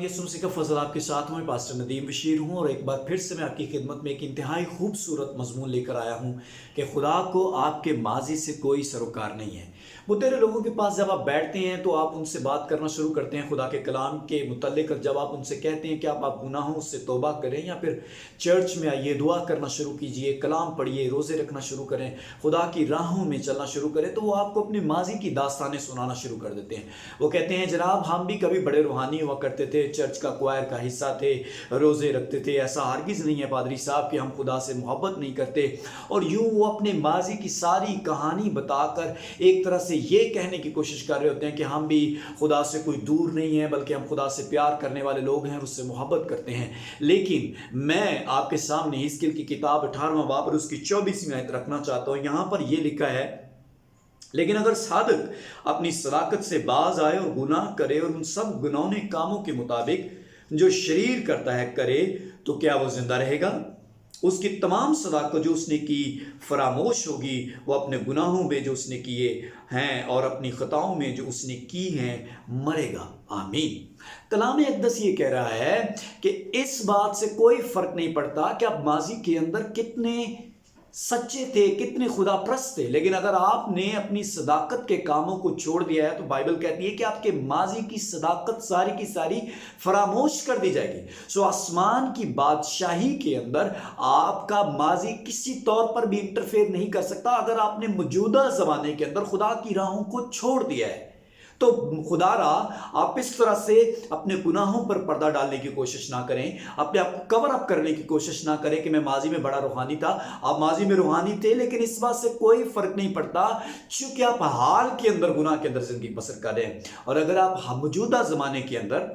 यीशु मसीह का फजल आपके साथ हूँ। मैं पास्टर नदीम बशीर हूँ और एक बार फिर से मैं आपकी खिदमत में एक इंतहाई खूबसूरत मजमून लेकर आया हूँ कि खुदा को आपके माजी से कोई सरोकार नहीं है। मुतेरे लोगों के पास जब आप बैठते हैं तो आप उनसे बात करना शुरू करते हैं खुदा के कलाम के मुतल्लिक। जब आप उनसे कहते हैं कि आप गुनाहों से तौबा करें या फिर चर्च में आइए, दुआ करना शुरू कीजिए, कलाम पढ़िए, रोज़े रखना शुरू करें, खुदा की राहों में चलना शुरू करें, तो वो आपको अपने माजी की दास्तानें सुनाना शुरू कर देते हैं। वो कहते हैं जनाब हम भी कभी बड़े रूहानी हुआ करते थे, चर्च का क्वायर का हिस्सा थे, रोज़े रखते थे। ऐसा हरगिज़ नहीं है पादरी साहब कि हम खुदा से मोहब्बत नहीं करते। और यूँ वो अपने माजी की सारी कहानी बताकर एक तरह से ये कहने की कोशिश कर रहे होते हैं कि हम भी खुदा से कोई दूर नहीं है, बल्कि हम खुदा से प्यार करने वाले लोग हैं और उससे मोहब्बत करते हैं। लेकिन मैं आपके सामने हिजकिय्याह की किताब 18वां बाब और उसकी 24वीं आयत रखना चाहता हूँ। यहाँ पर यह लिखा है, लेकिन अगर सादक अपनी सदाकत से बाज आए और गुनाह करे और उन सब गुनाहों कामों के मुताबिक जो शरीर करता है करे, तो क्या वो जिंदा रहेगा? उसकी तमाम सदाकत जो उसने की फरामोश होगी, वो अपने गुनाहों में जो उसने किए हैं और अपनी खताओं में जो उसने की हैं मरेगा। आमीन। कलाम अक़दस ये कह रहा है कि इस बात से कोई फर्क नहीं पड़ता कि आप माजी के अंदर कितने सच्चे थे, कितने खुदा प्रस्त थे, लेकिन अगर आपने अपनी सदाकत के कामों को छोड़ दिया है तो बाइबल कहती है कि आपके माजी की सदाकत सारी की सारी फरामोश कर दी जाएगी। सो आसमान की बादशाही के अंदर आपका माजी किसी तौर पर भी इंटरफेयर नहीं कर सकता अगर आपने मौजूदा ज़माने के अंदर खुदा की राहों को छोड़ दिया है। तो खुदारा आप इस तरह से अपने गुनाहों पर पर्दा डालने की कोशिश ना करें, अपने आप को कवर अप करने की कोशिश ना करें कि मैं माजी में बड़ा रूहानी था। आप माजी में रूहानी थे, लेकिन इस बात से कोई फर्क नहीं पड़ता चूंकि आप हाल के अंदर गुनाह के अंदर जिंदगी बसर कर रहे हैं। और अगर आप मौजूदा जमाने के अंदर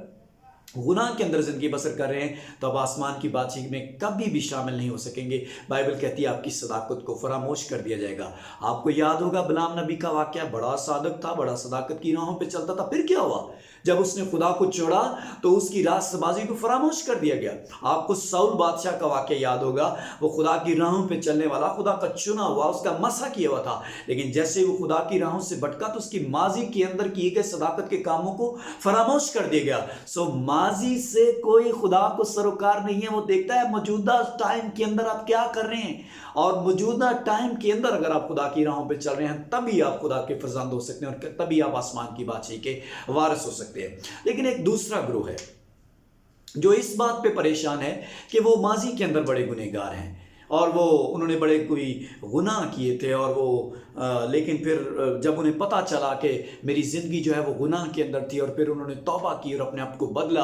गुनाह के अंदर जिंदगी बसर कर रहे हैं तो अब आसमान की बातचीत में कभी भी शामिल नहीं हो सकेंगे। बाइबल कहती है आपकी सदाकत को फरामोश कर दिया जाएगा। आपको याद होगा बिलाम नबी का वाकया, बड़ा सादक था, बड़ा सदाकत की राहों पे चलता था। फिर क्या हुआ? जब उसने खुदा को छोड़ा तो उसकी रास्तबाजी को फरामोश कर दिया गया। आपको साउल बादशाह का वाकया याद होगा, वो खुदा की राहों पे चलने वाला, खुदा का चुना हुआ, उसका मसा किया हुआ था, लेकिन जैसे वो खुदा की राहों से भटका तो उसकी माजी के अंदर किए गए सदाकत के कामों को फरामोश कर दिया गया। सो माजी से कोई खुदा को सरोकार नहीं है। वो देखता है मौजूदा टाइम के अंदर आप क्या कर रहे हैं, और मौजूदा टाइम के अंदर अगर आप खुदा की राहों पे चल रहे हैं तभी आप खुदा के फरजंद हो सकते हैं और तभी आप आसमान की बादशाही के वारिस हो सकते हैं। लेकिन एक दूसरा ग्रोह है जो इस बात पे परेशान है कि वो माजी के अंदर बड़े गुनहगार हैं और वो उन्होंने बड़े कोई गुनाह किए थे और वो लेकिन फिर जब उन्हें पता चला कि मेरी ज़िंदगी जो है वो गुनाह के अंदर थी और फिर उन्होंने तौबा की और अपने आप को बदला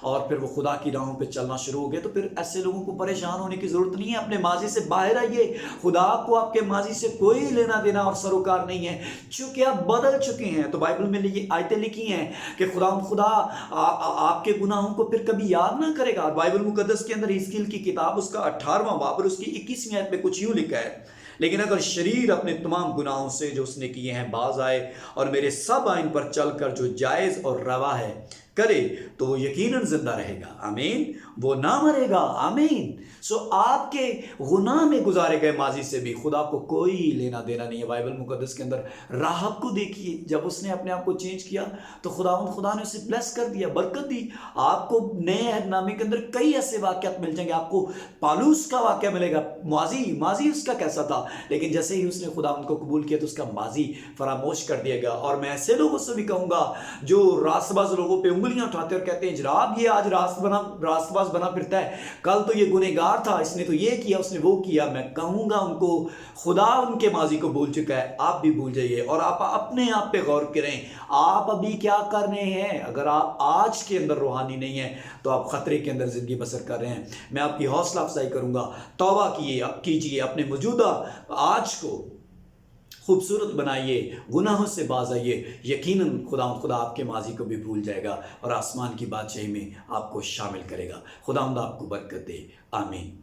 और फिर वो खुदा की राहों पे चलना शुरू हो गए, तो फिर ऐसे लोगों को परेशान होने की ज़रूरत नहीं है। अपने माजी से बाहर आइए। खुदा को आपके माजी से कोई लेना देना और सरोकार नहीं है, चूँकि आप बदल चुके हैं। तो बाइबल में ये आयतें लिखी हैं कि खुदा आपके गुनाहों को फिर कभी याद ना करेगा। बाइबल मुकद्दस के अंदर हिजकिय्याह की किताब उसका 18वां बाब और उसकी 21वीं आयत में कुछ यूँ लिखा है, लेकिन अगर शरीर अपने तमाम गुनाहों से जो उसने किए हैं बाज आए और मेरे सब आइन पर चलकर जो जायज़ और रवा है करे, तो वो यकीनन जिंदा रहेगा। आमीन। वो ना मरेगा। आमीन। सो आपके गुनाह में गुजारे गए माजी से भी खुदा को कोई लेना देना नहीं है। बाइबल मुकद्दस के अंदर राहब को देखिए, जब उसने अपने आप को चेंज किया तो खुदा ने उसे ब्लेस कर दिया, बरकत दी। आपको नए अहदनामे के अंदर कई ऐसे वाक़यात मिल जाएंगे। आपको पालूस का वाक़या मिलेगा। माजी उसका कैसा था, लेकिन जैसे ही उसने खुदा उनको कबूल किया तो उसका माजी फरामोश कर दिया गया। और मैं ऐसे लोगों से भी कहूँगा जो रास्तबाज लोगों पर उंगलियां उठाते और कहते हैं जनाब ये आज रास्तबाज बना फिरता है, कल तो ये गुनहगार था, इसने तो ये किया, उसने वो किया। मैं कहूंगा उनको खुदा उनके माजी को भूल चुका है, आप भी भूल जाइए और आप अपने आप पे गौर करें। आप अभी क्या कर रहे हैं? अगर आप आज के अंदर रूहानी नहीं है तो आप खतरे के अंदर जिंदगी बसर कर रहे हैं। मैं आपकी हौसला अफजाई करूंगा, तौबा कीजिए, अपने मौजूदा आज को खूबसूरत बनाइए, गुनाहों से बाज आइए। यकीनन खुदा आपके माजी को भी भूल जाएगा और आसमान की बादशाही में आपको शामिल करेगा। खुदा आपको बरकत दे। आमीन।